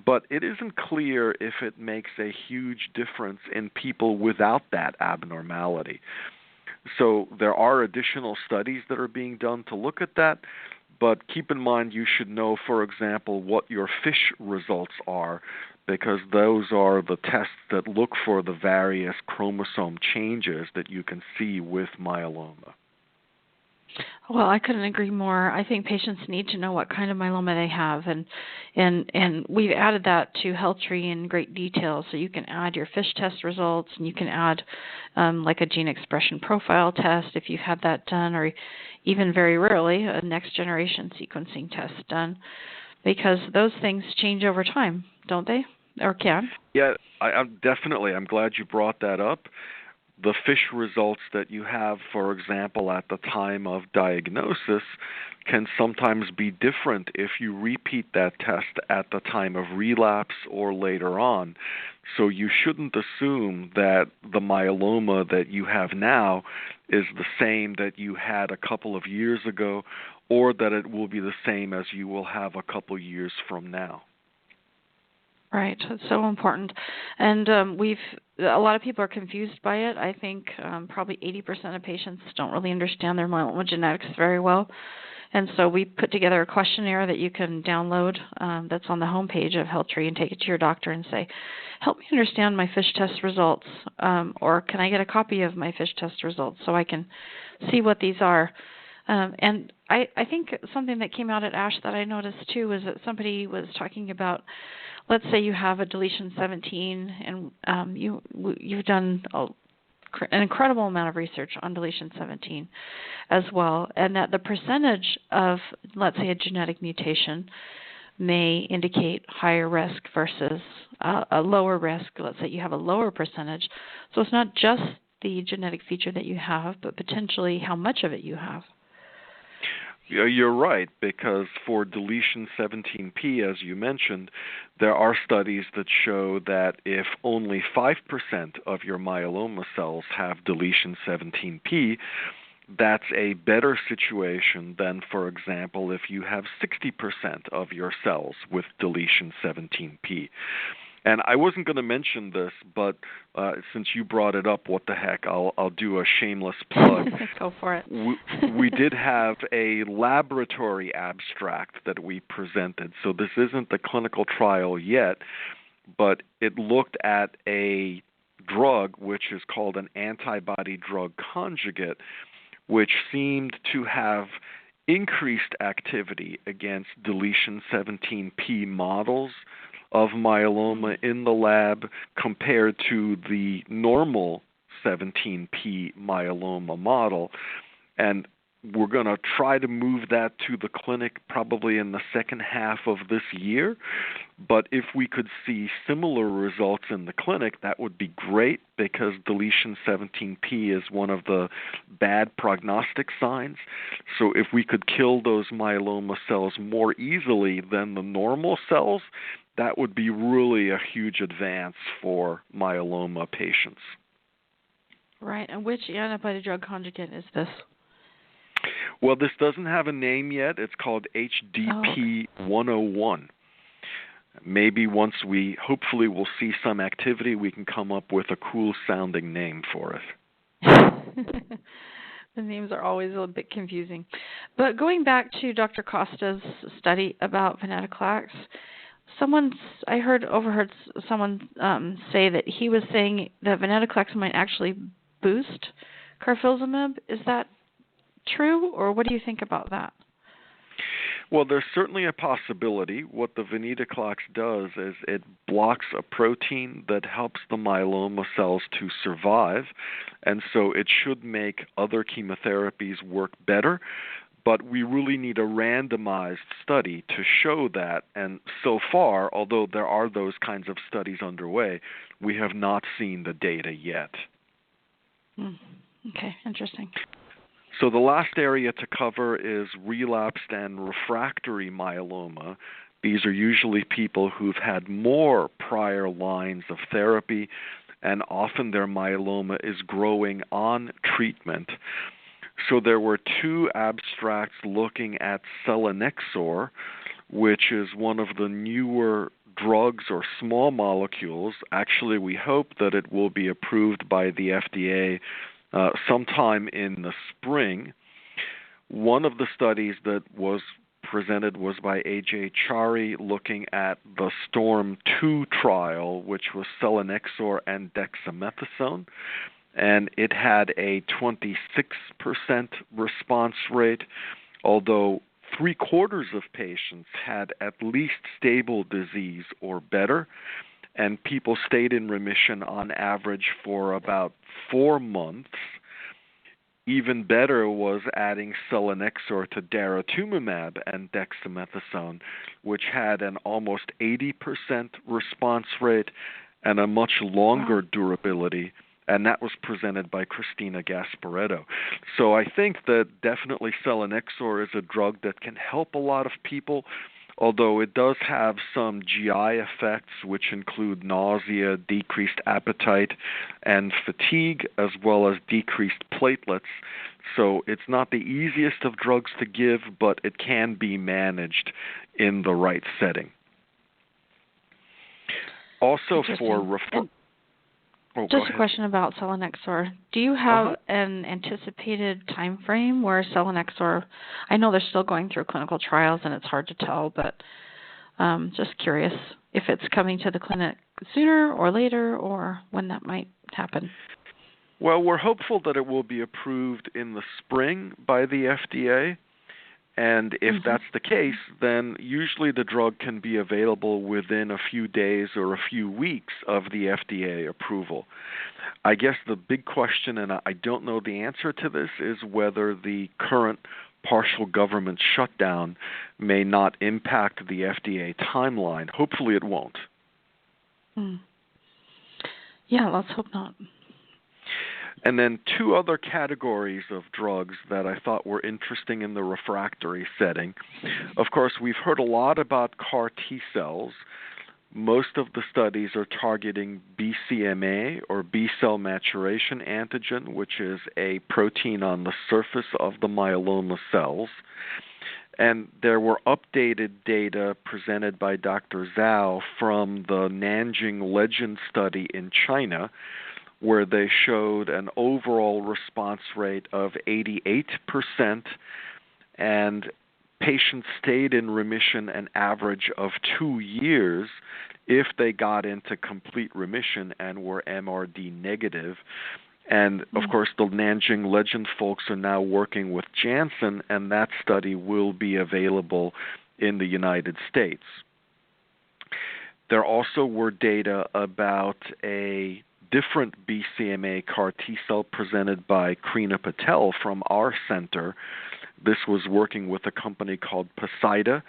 S2: but it isn't clear if it makes a huge difference in people without that abnormality. So there are additional studies that are being done to look at that, but keep in mind you should know, for example, what your FISH results are, because those are the tests that look for the various chromosome changes that you can see with myeloma.
S1: Well, I couldn't agree more. I think patients need to know what kind of myeloma they have, and we've added that to HealthTree in great detail. So you can add your FISH test results, and you can add like a gene expression profile test if you've had that done, or even very rarely a next generation sequencing test done, because those things change over time, don't they, or can?
S2: Yeah, I'm definitely. I'm glad you brought that up. The FISH results that you have, for example, at the time of diagnosis can sometimes be different if you repeat that test at the time of relapse or later on. So you shouldn't assume that the myeloma that you have now is the same that you had a couple of years ago, or that it will be the same as you will have a couple years from now.
S1: Right, it's so important, and a lot of people are confused by it. I think probably 80% of patients don't really understand their myeloma genetics very well, and so we put together a questionnaire that you can download that's on the homepage of HealthTree and take it to your doctor and say, help me understand my FISH test results, or can I get a copy of my FISH test results so I can see what these are. And I think something that came out at ASH that I noticed too was that somebody was talking about, let's say you have a deletion 17, and you've done an incredible amount of research on deletion 17 as well, and that the percentage of, let's say, a genetic mutation may indicate higher risk versus a lower risk. Let's say you have a lower percentage. So it's not just the genetic feature that you have, but potentially how much of it you have.
S2: You're right, because for deletion 17p, as you mentioned, there are studies that show that if only 5% of your myeloma cells have deletion 17p, that's a better situation than, for example, if you have 60% of your cells with deletion 17p. And I wasn't going to mention this, but since you brought it up, what the heck, I'll do a shameless plug.
S1: Go for it.
S2: we did have a laboratory abstract that we presented. So this isn't the clinical trial yet, but it looked at a drug which is called an antibody-drug conjugate, which seemed to have increased activity against deletion 17p models of myeloma in the lab compared to the normal 17p myeloma model. And we're going to try to move that to the clinic probably in the second half of this year. But if we could see similar results in the clinic, that would be great, because deletion 17p is one of the bad prognostic signs. So if we could kill those myeloma cells more easily than the normal cells, that would be really a huge advance for myeloma patients.
S1: Right. And which antibody-drug conjugate is this?
S2: Well, this doesn't have a name yet. It's called HDP-101. Maybe once we hopefully will see some activity, we can come up with a cool-sounding name for it.
S1: The names are always a bit confusing. But going back to Dr. Costa's study about venetoclax, I overheard someone say that he was saying that venetoclax might actually boost carfilzomib. Is that true, or what do you think about that?
S2: Well, there's certainly a possibility. What the venetoclax does is it blocks a protein that helps the myeloma cells to survive, and so it should make other chemotherapies work better. But we really need a randomized study to show that, and so far, although there are those kinds of studies underway, we have not seen the data yet.
S1: Okay, interesting.
S2: So the last area to cover is relapsed and refractory myeloma. These are usually people who've had more prior lines of therapy, and often their myeloma is growing on treatment. So there were two abstracts looking at selinexor, which is one of the newer drugs or small molecules. Actually, we hope that it will be approved by the FDA sometime in the spring. One of the studies that was presented was by A.J. Chari, looking at the STORM 2 trial, which was selinexor and dexamethasone. and it had a 26% response rate, although 3/4 of patients had at least stable disease or better, and people stayed in remission on average for about 4 months. Even better was adding selinexor to daratumumab and dexamethasone, which had an almost 80% response rate and a much longer durability, and that was presented by Christina Gasparetto. So I think that definitely selinexor is a drug that can help a lot of people, although it does have some GI effects, which include nausea, decreased appetite, and fatigue, as well as decreased platelets. So it's not the easiest of drugs to give, but it can be managed in the right setting. Also for
S1: just a question about selinexor. Do you have an anticipated time frame where selinexor, I know they're still going through clinical trials and it's hard to tell, but just curious if it's coming to the clinic sooner or later or when that might happen.
S2: Well, we're hopeful that it will be approved in the spring by the FDA. And if that's the case, then usually the drug can be available within a few days or a few weeks of the FDA approval. I guess the big question, and I don't know the answer to this, is whether the current partial government shutdown may not impact the FDA timeline. Hopefully it won't.
S1: Yeah, let's hope not.
S2: And then 2 other categories of drugs that I thought were interesting in the refractory setting. Of course, we've heard a lot about CAR T cells. Most of the studies are targeting BCMA, or B-cell maturation antigen, which is a protein on the surface of the myeloma cells. And there were updated data presented by Dr. Zhao from the Nanjing Legend study in China, where they showed an overall response rate of 88%, and patients stayed in remission an average of 2 years if they got into complete remission and were MRD negative. And, of course, the Nanjing Legend folks are now working with Janssen, and that study will be available in the United States. There also were data about a different BCMA CAR T-cell presented by Krina Patel from our center. This was working with a company called Poseida.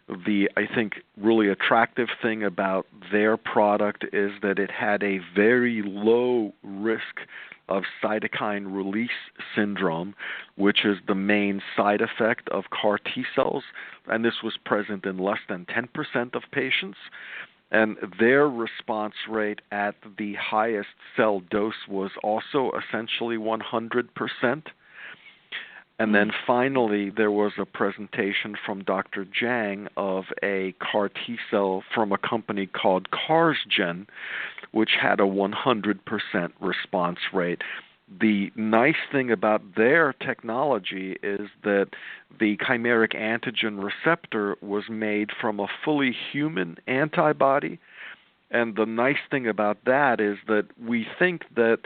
S2: The, I think, really attractive thing about their product is that it had a very low risk of cytokine release syndrome, which is the main side effect of CAR T-cells, and this was present in less than 10% of patients. And their response rate at the highest cell dose was also essentially 100%. And then finally, there was a presentation from Dr. Zhang of a CAR T-cell from a company called CarsGen, which had a 100% response rate. The nice thing about their technology is that the chimeric antigen receptor was made from a fully human antibody. And the nice thing about that is that we think that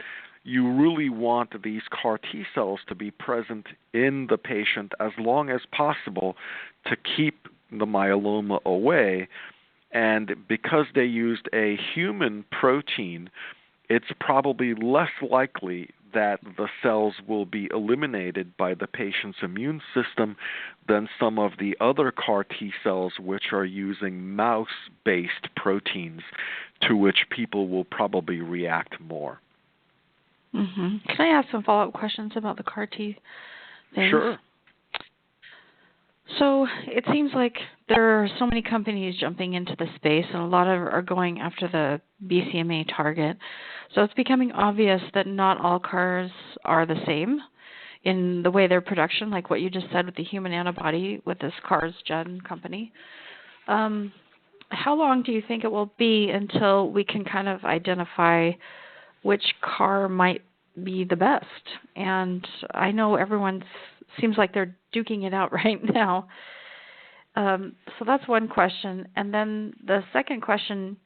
S2: you really want these CAR T cells to be present in the patient as long as possible to keep the myeloma away. And because they used a human protein, it's probably less likely that the cells will be eliminated by the patient's immune system than some of the other CAR T cells, which are using mouse-based proteins, to which people will probably react more.
S1: Can I ask some follow-up questions about the CAR T things?
S2: Sure.
S1: So it seems like there are so many companies jumping into the space, and a lot of are going after the BCMA target. So it's becoming obvious that not all CARs are the same in the way their production, like what you just said with the human antibody with this CarsGen company. How long do you think it will be until we can kind of identify which CAR might be the best? And I know everyone seems like they're duking it out right now. So that's one question. And then the second question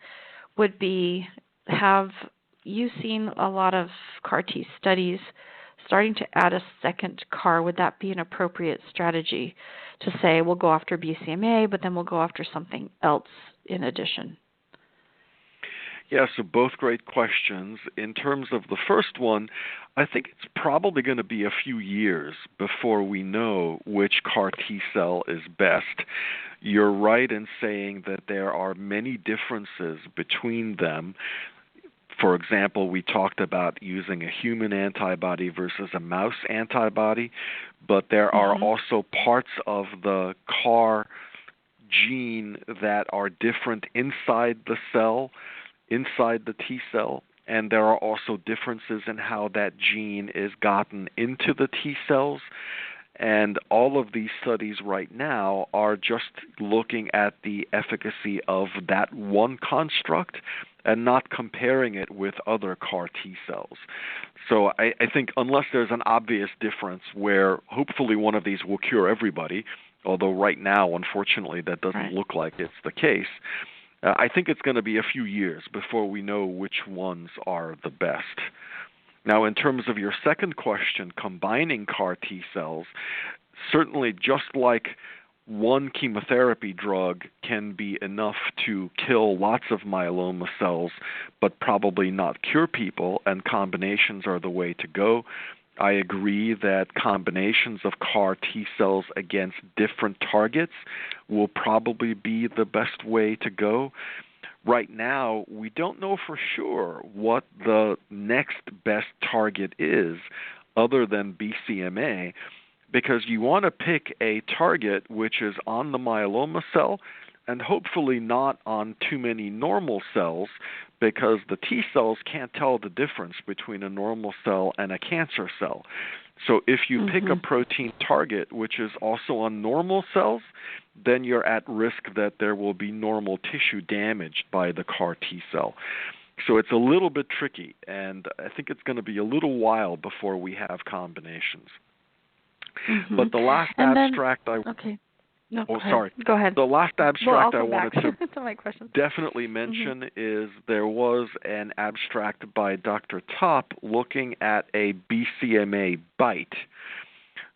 S1: would be, have you seen a lot of CAR T studies starting to add a second CAR. Would that be an appropriate strategy to say we'll go after BCMA, but then we'll go after something else in addition?
S2: Yeah, so both great questions. In terms of the first one, I think it's probably going to be a few years before we know which CAR T cell is best. You're right in saying that there are many differences between them. For example, we talked about using a human antibody versus a mouse antibody, but there are also parts of the CAR gene that are different inside the cell, inside the T cell, and there are also differences in how that gene is gotten into the T cells. And all of these studies right now are just looking at the efficacy of that one construct and not comparing it with other CAR T cells. So I think unless there's an obvious difference where hopefully one of these will cure everybody, although right now, unfortunately, that doesn't look like it's the case, I think it's going to be a few years before we know which ones are the best. Now, in terms of your second question, combining CAR T cells, certainly just like one chemotherapy drug can be enough to kill lots of myeloma cells, but probably not cure people, and combinations are the way to go. I agree that combinations of CAR T cells against different targets will probably be the best way to go. Right now, we don't know for sure what the next best target is other than BCMA, because you want to pick a target which is on the myeloma cell and hopefully not on too many normal cells, because the T cells can't tell the difference between a normal cell and a cancer cell. So if you pick a protein target which is also on normal cells, then you're at risk that there will be normal tissue damaged by the CAR T cell. So it's a little bit tricky, and I think it's going to be a little while before we have combinations. But the last abstract
S1: No,
S2: oh, sorry.
S1: Go ahead.
S2: The last abstract I wanted to
S1: my question.
S2: definitely mention is there was an abstract by Dr. Top looking at a BCMA BiTE.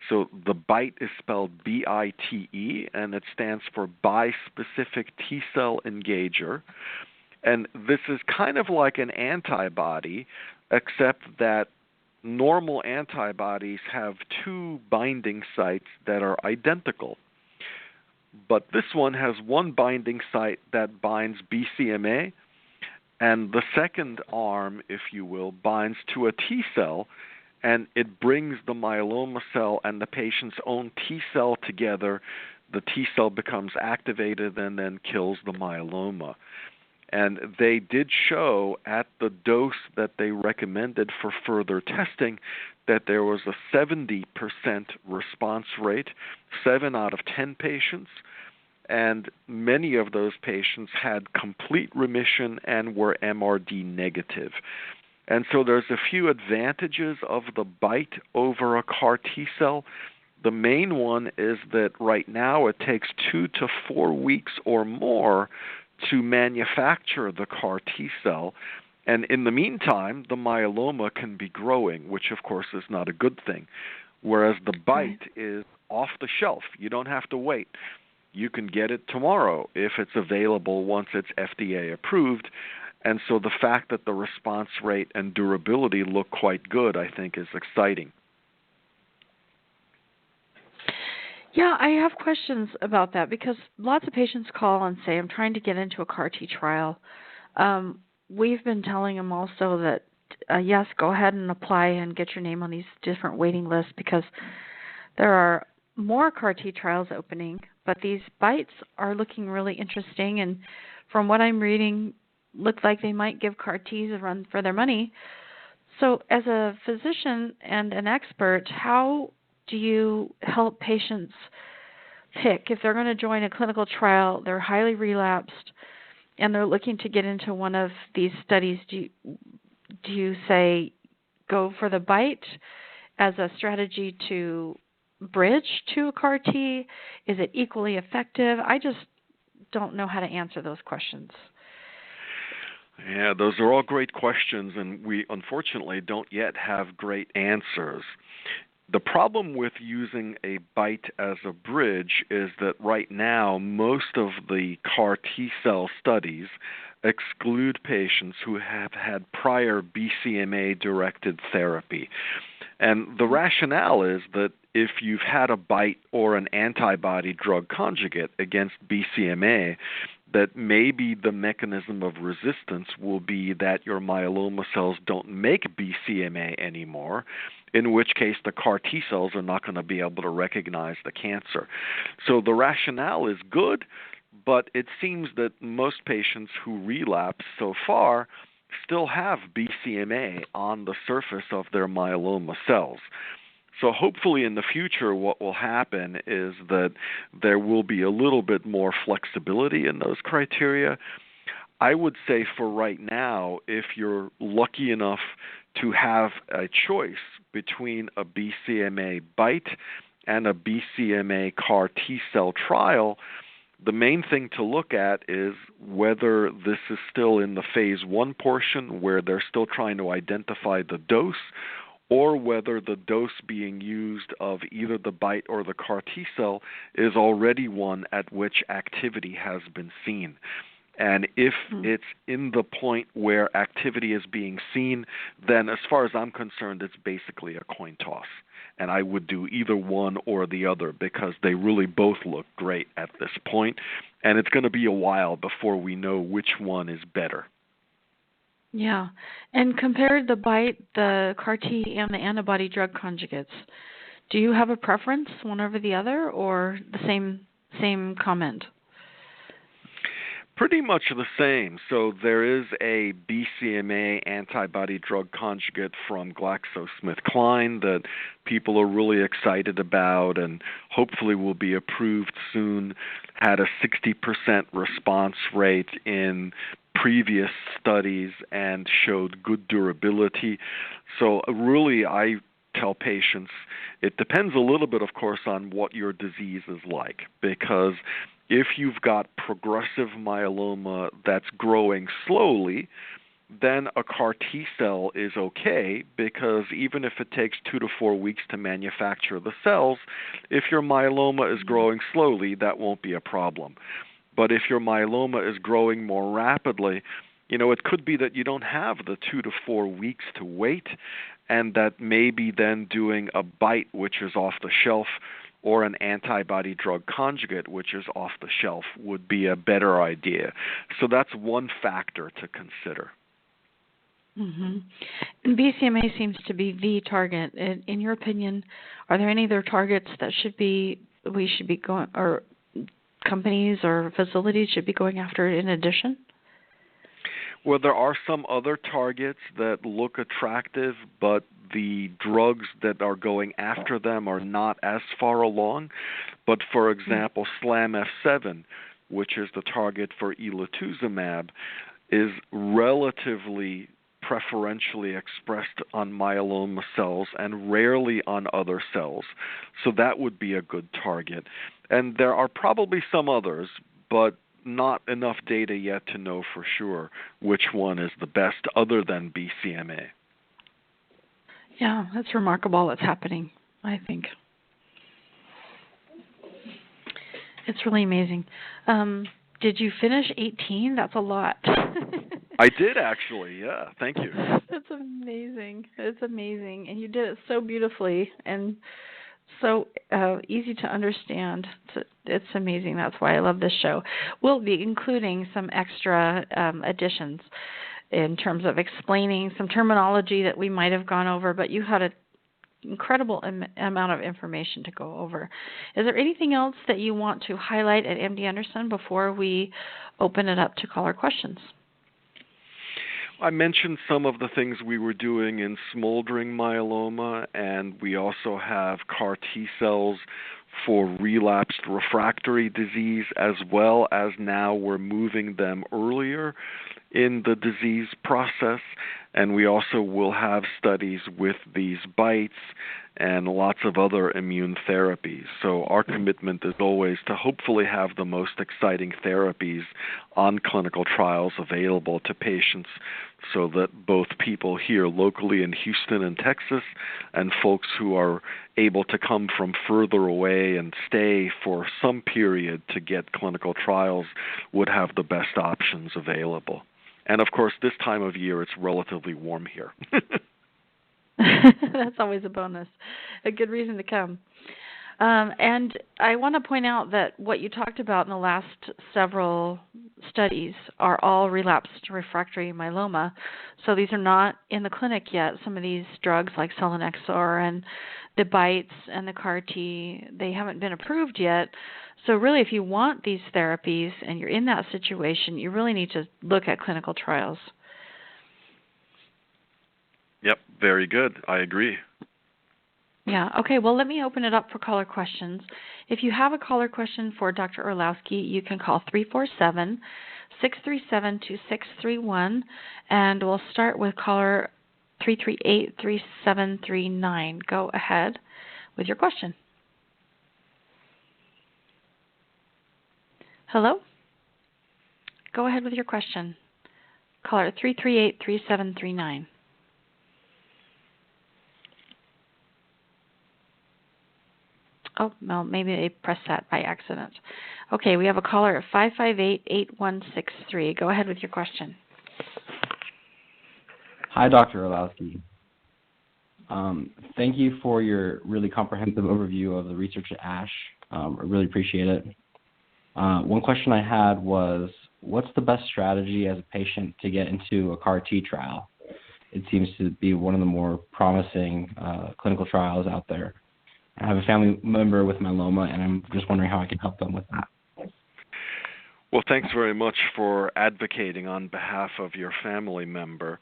S2: So the BiTE is spelled B-I-T-E, and it stands for bispecific T-cell engager. And this is kind of like an antibody, except that normal antibodies have two binding sites that are identical. But this one has one binding site that binds BCMA, and the second arm, if you will, binds to a T cell, and it brings the myeloma cell and the patient's own T cell together. The T cell becomes activated and then kills the myeloma. And they did show at the dose that they recommended for further testing that there was a 70% response rate, 7 out of 10 patients, and many of those patients had complete remission and were MRD negative. And so there's a few advantages of the BiTE over a CAR T cell. The main one is that right now it takes 2 to 4 weeks or more to manufacture the CAR T cell, and in the meantime, the myeloma can be growing, which of course is not a good thing, whereas the BiTE is off the shelf. You don't have to wait. You can get it tomorrow if it's available once it's FDA approved, and so the fact that the response rate and durability look quite good, I think, is exciting.
S1: Yeah, I have questions about that because lots of patients call and say, I'm trying to get into a CAR T trial. We've been telling them also that, yes, go ahead and apply and get your name on these different waiting lists because there are more CAR T trials opening, but these BiTEs are looking really interesting, and from what I'm reading, look like they might give CAR Ts a run for their money. So as a physician and an expert, how do you help patients pick if they're going to join a clinical trial, they're highly relapsed, and they're looking to get into one of these studies? Do you say go for the BiTE as a strategy to bridge to a CAR T? Is it equally effective? I just don't know how to answer those questions.
S2: Yeah, those are all great questions, and we unfortunately don't yet have great answers. The problem with using a BiTE as a bridge is that right now most of the CAR T-cell studies exclude patients who have had prior BCMA-directed therapy. And the rationale is that if you've had a BiTE or an antibody drug conjugate against BCMA, that maybe the mechanism of resistance will be that your myeloma cells don't make BCMA anymore, in which case the CAR T cells are not going to be able to recognize the cancer. So the rationale is good, but it seems that most patients who relapse so far still have BCMA on the surface of their myeloma cells. So hopefully in the future what will happen is that there will be a little bit more flexibility in those criteria. I would say for right now, if you're lucky enough to have a choice between a BCMA BiTE and a BCMA CAR T-cell trial, the main thing to look at is whether this is still in the phase 1 portion where they're still trying to identify the dose, or whether the dose being used of either the BiTE or the CAR T-cell is already one at which activity has been seen. And if it's in the point where activity is being seen, then as far as I'm concerned, it's basically a coin toss. And I would do either one or the other because they really both look great at this point. And it's going to be a while before we know which one is better.
S1: Yeah. And compared the BiTE, the CAR T, and the antibody drug conjugates, do you have a preference one over the other, or the same comment?
S2: Pretty much the same. So there is a BCMA antibody drug conjugate from GlaxoSmithKline that people are really excited about and hopefully will be approved soon. Had a 60% response rate in previous studies and showed good durability. So really, I tell patients it depends a little bit, of course, on what your disease is like, because if you've got progressive myeloma that's growing slowly, then a CAR T-cell is okay, because even if it takes 2 to 4 weeks to manufacture the cells, if your myeloma is growing slowly, that won't be a problem. But if your myeloma is growing more rapidly, it could be that you don't have the 2 to 4 weeks to wait, and that maybe then doing a BiTE, which is off the shelf, or an antibody drug conjugate, which is off the shelf, would be a better idea. So that's one factor to consider.
S1: Mm-hmm. And BCMA seems to be the target. In your opinion, are there any other targets that we should be going, or companies or facilities should be going after in addition?
S2: Well, there are some other targets that look attractive, but the drugs that are going after them are not as far along. But for example, SLAM-F7, which is the target for elotuzumab, is relatively preferentially expressed on myeloma cells and rarely on other cells. So that would be a good target. And there are probably some others, but not enough data yet to know for sure which one is the best other than BCMA.
S1: Yeah, that's remarkable what's happening, I think. It's really amazing. Did you finish 18? That's a lot.
S2: I did, actually, yeah. Thank you.
S1: That's amazing. It's amazing. And you did it so beautifully and so easy to understand. It's amazing. That's why I love this show. We'll be including some extra additions in terms of explaining some terminology that we might have gone over, but you had an incredible amount of information to go over. Is there anything else that you want to highlight at MD Anderson before we open it up to caller questions?
S2: I mentioned some of the things we were doing in smoldering myeloma, and we also have CAR T cells for relapsed refractory disease, as well as now we're moving them earlier in the disease process. And we also will have studies with these bites and lots of other immune therapies. So our commitment is always to hopefully have the most exciting therapies on clinical trials available to patients so that both people here locally in Houston and Texas and folks who are able to come from further away and stay for some period to get clinical trials would have the best options available. And of course, this time of year, it's relatively warm here.
S1: That's always a bonus, a good reason to come. And I want to point out that what you talked about in the last several studies are all relapsed refractory myeloma. So these are not in the clinic yet. Some of these drugs like selinexor and the bites and the CAR-T, they haven't been approved yet. So really, if you want these therapies and you're in that situation, you really need to look at clinical trials.
S2: Yep, very good. I agree.
S1: Yeah, okay, well, let me open it up for caller questions. If you have a caller question for Dr. Orlowski, you can call 347-637-2631, and we'll start with caller 338-3739. Go ahead with your question. Hello? Go ahead with your question. Caller 338-3739. Oh, well, maybe they pressed that by accident. Okay, we have a caller at 558-8163. Go ahead with your question.
S3: Hi, Dr. Orlowski. Thank you for your really comprehensive overview of the research at ASH. I really appreciate it. One question I had was, what's the best strategy as a patient to get into a CAR-T trial? It seems to be one of the more promising clinical trials out there. I have a family member with myeloma, and I'm just wondering how I can help them with that.
S2: Well, thanks very much for advocating on behalf of your family member.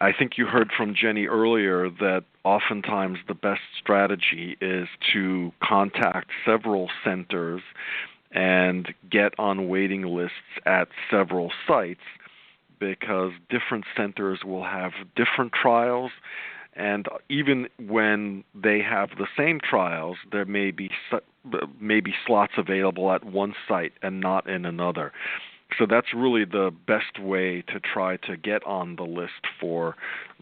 S2: I think you heard from Jenny earlier that oftentimes the best strategy is to contact several centers and get on waiting lists at several sites, because different centers will have different trials. And even when they have the same trials, there may be slots available at one site and not in another. So that's really the best way to try to get on the list for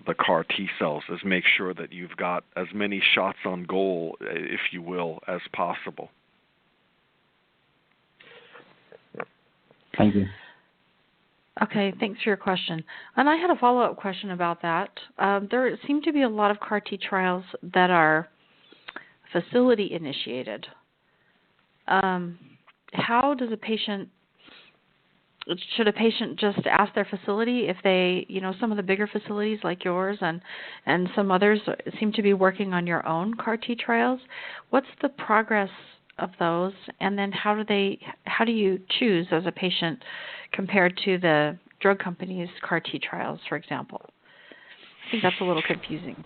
S2: the CAR T cells, is make sure that you've got as many shots on goal, if you will, as possible.
S3: Thank you.
S1: Okay, thanks for your question. And I had a follow-up question about that. There seem to be a lot of CAR-T trials that are facility-initiated. How does should a patient just ask their facility if they, some of the bigger facilities like yours and some others seem to be working on your own CAR-T trials? What's the progress of those, and then how do you choose as a patient compared to the drug companies' CAR-T trials, for example? I think that's a little confusing.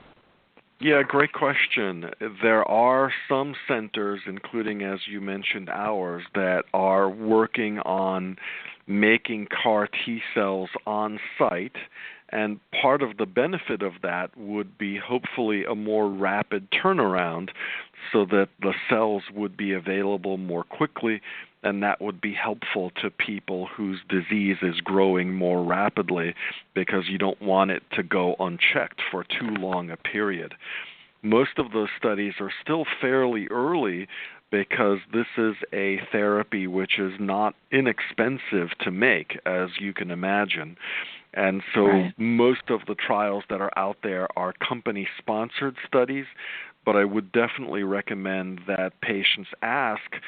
S2: Yeah, great question. There are some centers, including, as you mentioned, ours, that are working on making CAR T cells on site. And part of the benefit of that would be hopefully a more rapid turnaround so that the cells would be available more quickly, and that would be helpful to people whose disease is growing more rapidly, because you don't want it to go unchecked for too long a period. Most of those studies are still fairly early, because this is a therapy which is not inexpensive to make, as you can imagine. And so
S1: Right.
S2: Most of the trials that are out there are company-sponsored studies, but I would definitely recommend that patients ask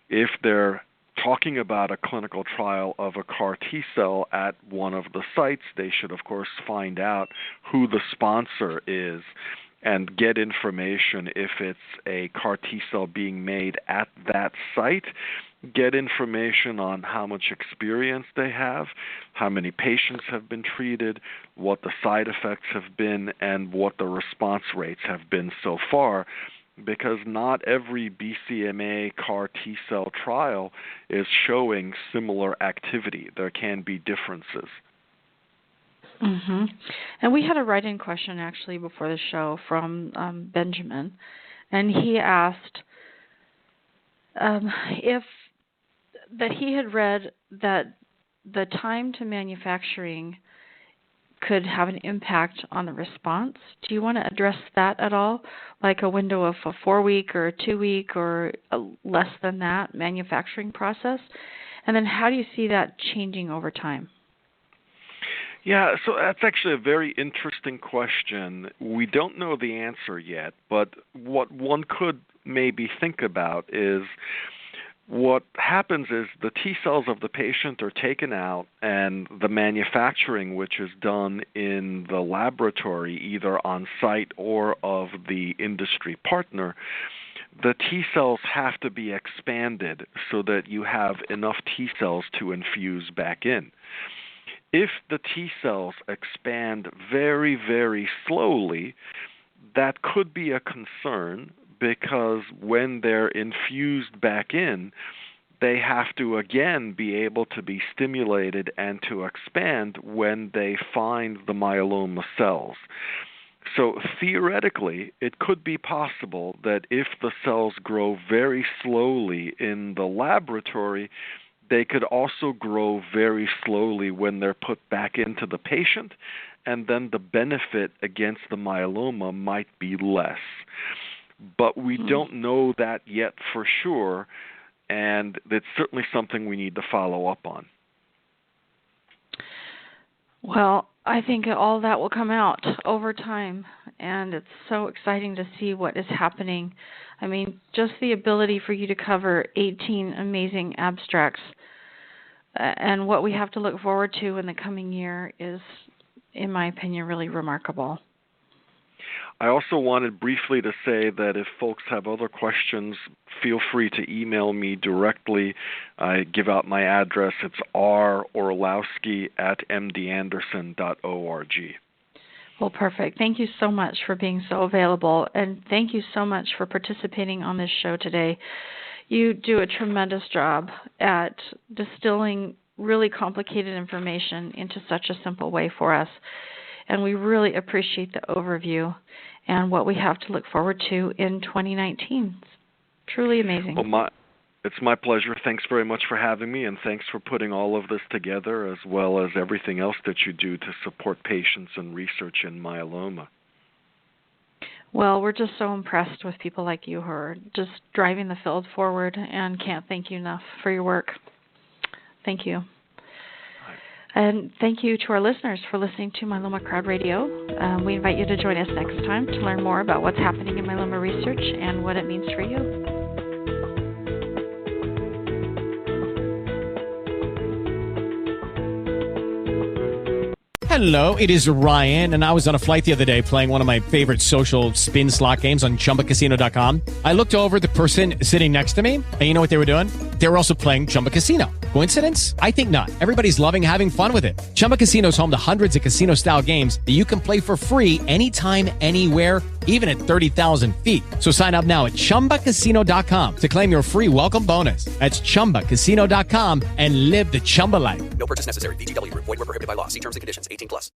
S2: if they're talking about a clinical trial of a CAR T cell at one of the sites. They should, of course, find out who the sponsor is and get information if it's a CAR T cell being made at that site. Get information on how much experience they have, how many patients have been treated, what the side effects have been, and what the response rates have been so far, because not every BCMA CAR T cell trial is showing similar activity. There can be differences.
S1: Mm-hmm. And we had a write-in question actually before the show from Benjamin, and he asked if that he had read that the time to manufacturing could have an impact on the response. Do you want to address that at all? Like a window of a 4-week or a 2-week or less than that manufacturing process? And then how do you see that changing over time?
S2: Yeah, so that's actually a very interesting question. We don't know the answer yet, but what one could maybe think about is what happens is the T cells of the patient are taken out, and the manufacturing, which is done in the laboratory, either on site or of the industry partner, the T cells have to be expanded so that you have enough T cells to infuse back in. If the T cells expand very, very slowly, that could be a concern, because when they're infused back in, they have to again be able to be stimulated and to expand when they find the myeloma cells. So theoretically, it could be possible that if the cells grow very slowly in the laboratory, they could also grow very slowly when they're put back into the patient, and then the benefit against the myeloma might be less. But we don't know that yet for sure, and it's certainly something we need to follow up on.
S1: Well, I think all that will come out over time, and it's so exciting to see what is happening. I mean, just the ability for you to cover 18 amazing abstracts and what we have to look forward to in the coming year is, in my opinion, really remarkable.
S2: I also wanted briefly to say that if folks have other questions, feel free to email me directly. I give out my address. It's r.orlowski@mdanderson.org.
S1: Well, perfect. Thank you so much for being so available, and thank you so much for participating on this show today. You do a tremendous job at distilling really complicated information into such a simple way for us, and we really appreciate the overview and what we have to look forward to in 2019. It's truly amazing.
S2: Well, it's my pleasure. Thanks very much for having me, and thanks for putting all of this together, as well as everything else that you do to support patients and research in myeloma.
S1: Well, we're just so impressed with people like you who are just driving the field forward, and can't thank you enough for your work. Thank you. And thank you to our listeners for listening to Myeloma Crowd Radio. We invite you to join us next time to learn more about what's happening in myeloma research and what it means for you.
S4: Hello, it is Ryan, and I was on a flight the other day playing one of my favorite social spin slot games on ChumbaCasino.com. I looked over at the person sitting next to me, and you know what they were doing? They were also playing Chumba Casino. Coincidence? I think not. Everybody's loving having fun with it. Chumba Casino is home to hundreds of casino-style games that you can play for free anytime, anywhere, even at 30,000 feet. So sign up now at ChumbaCasino.com to claim your free welcome bonus. That's ChumbaCasino.com and live the Chumba life.
S5: No purchase necessary. VGW Group. Void where prohibited by law. See terms and conditions. 18+.